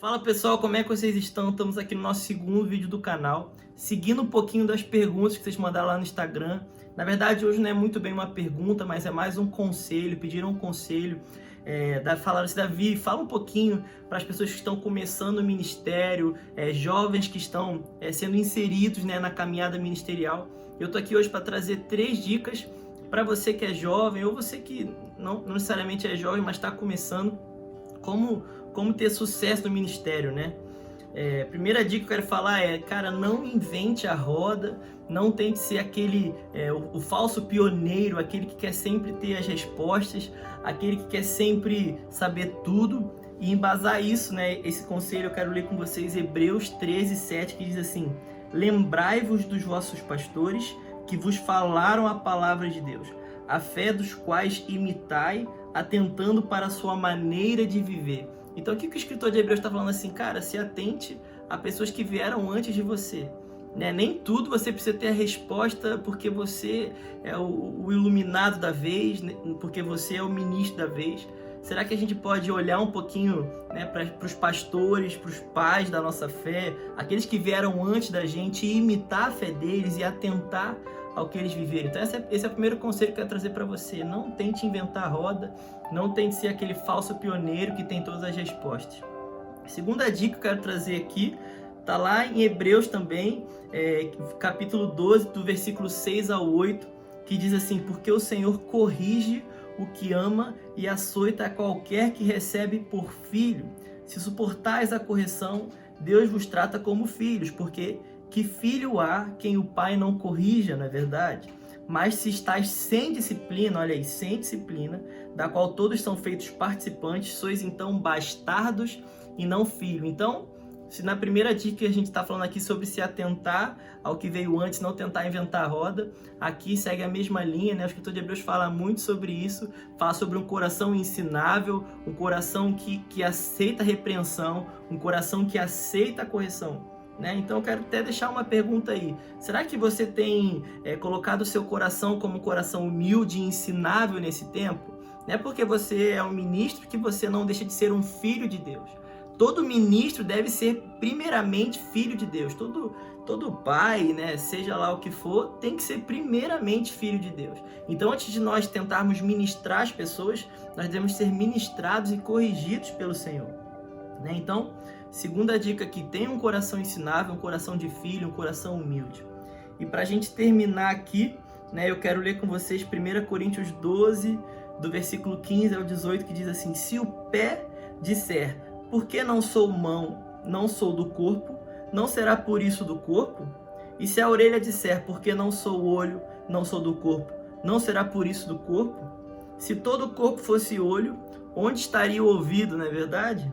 Fala pessoal, como é que vocês estão? Estamos aqui no nosso segundo vídeo do canal, seguindo um pouquinho das perguntas que vocês mandaram lá no Instagram. Na verdade, hoje não é muito bem uma pergunta, mas é mais um conselho, pediram um conselho. Falaram assim: Davi, fala um pouquinho para as pessoas que estão começando o ministério, jovens que estão sendo inseridos, na caminhada ministerial. Eu tô aqui hoje para trazer 3 dicas para você que é jovem, ou você que não necessariamente é jovem, mas está começando, como ter sucesso no ministério, né? Primeira dica que eu quero falar é, cara, não invente a roda, não tente ser aquele, o falso pioneiro, aquele que quer sempre ter as respostas, aquele que quer sempre saber tudo. E embasar isso, né, esse conselho eu quero ler com vocês Hebreus 13:7, que diz assim: lembrai-vos dos vossos pastores que vos falaram a palavra de Deus, a fé dos quais imitai, atentando para a sua maneira de viver. Então, o que o escritor de Hebreus está falando assim? Cara, se atente a pessoas que vieram antes de você. Nem tudo você precisa ter a resposta porque você é o iluminado da vez, porque você é o ministro da vez. Será que a gente pode olhar um pouquinho, para os pastores, para os pais da nossa fé, aqueles que vieram antes da gente, e imitar a fé deles e atentar ao que eles viveram? Então esse é o primeiro conselho que eu quero trazer para você. Não tente inventar a roda, não tente ser aquele falso pioneiro que tem todas as respostas. Segunda dica que eu quero trazer aqui, está lá em Hebreus também, capítulo 12, do versículo 6 ao 8, que diz assim: porque o Senhor corrige o que ama e açoita a qualquer que recebe por filho. Se suportais a correção, Deus vos trata como filhos, porque que filho há quem o pai não corrija, não é verdade? Mas se estáis sem disciplina, olha aí, sem disciplina, da qual todos são feitos participantes, sois então bastardos e não filho. Então, se na primeira dica a gente está falando aqui sobre se atentar ao que veio antes, não tentar inventar a roda, aqui segue a mesma linha, né? O escritor de Hebreus fala muito sobre isso, fala sobre um coração ensinável, um coração que aceita a repreensão, um coração que aceita a correção. Então eu quero até deixar uma pergunta aí: será que você tem colocado o seu coração como um coração humilde e ensinável nesse tempo? Não é porque você é um ministro que você não deixa de ser um filho de Deus. Todo ministro deve ser primeiramente filho de Deus. Todo pai, seja lá o que for, tem que ser primeiramente filho de Deus. Então, antes de nós tentarmos ministrar as pessoas, nós devemos ser ministrados e corrigidos pelo Senhor. Então, segunda dica aqui: tenha um coração ensinável, um coração de filho, um coração humilde. E para a gente terminar aqui, eu quero ler com vocês 1 Coríntios 12, do versículo 15 ao 18, que diz assim: se o pé disser, por que não sou mão, não sou do corpo, não será por isso do corpo? E se a orelha disser, por que não sou olho, não sou do corpo, não será por isso do corpo? Se todo o corpo fosse olho, onde estaria o ouvido, não é verdade?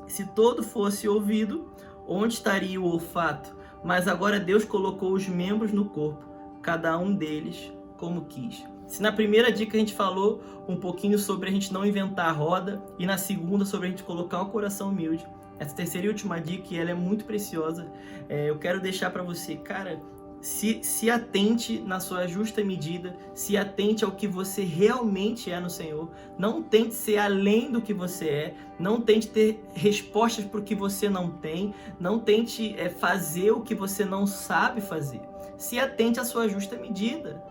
Se todo fosse ouvido, onde estaria o olfato? Mas agora Deus colocou os membros no corpo, cada um deles como quis. Se na primeira dica a gente falou um pouquinho sobre a gente não inventar a roda, e na segunda sobre a gente colocar o coração humilde, essa terceira e última dica, ela é muito preciosa, eu quero deixar para você, cara, se atente na sua justa medida, se atente ao que você realmente é no Senhor. Não tente ser além do que você é, não tente ter respostas para o que você não tem, não tente fazer o que você não sabe fazer. Se atente à sua justa medida.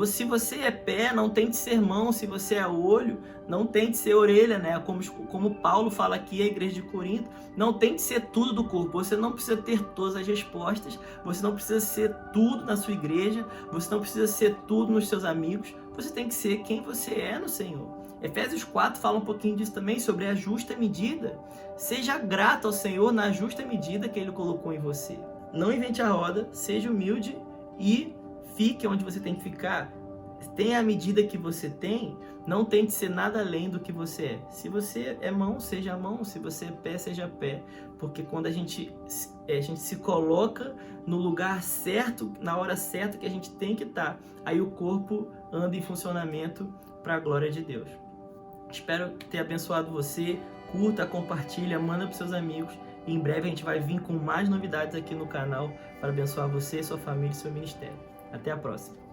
Se você é pé, não tente ser mão. Se você é olho, não tente ser orelha, como Paulo fala aqui à igreja de Corinto. Não tente ser tudo do corpo. Você não precisa ter todas as respostas, você não precisa ser tudo na sua igreja, você não precisa ser tudo nos seus amigos. Você tem que ser quem você é no Senhor. Efésios 4 fala um pouquinho disso também, sobre a justa medida. Seja grato ao Senhor na justa medida que Ele colocou em você. Não invente a roda, seja humilde e fique onde você tem que ficar. Tenha a medida que você tem, não tente ser nada além do que você é. Se você é mão, seja mão. Se você é pé, seja pé. Porque quando a gente se coloca no lugar certo, na hora certa que a gente tem que estar, aí o corpo anda em funcionamento para a glória de Deus. Espero ter abençoado você. Curta, compartilha, manda para os seus amigos. E em breve a gente vai vir com mais novidades aqui no canal para abençoar você, sua família e seu ministério. Até a próxima.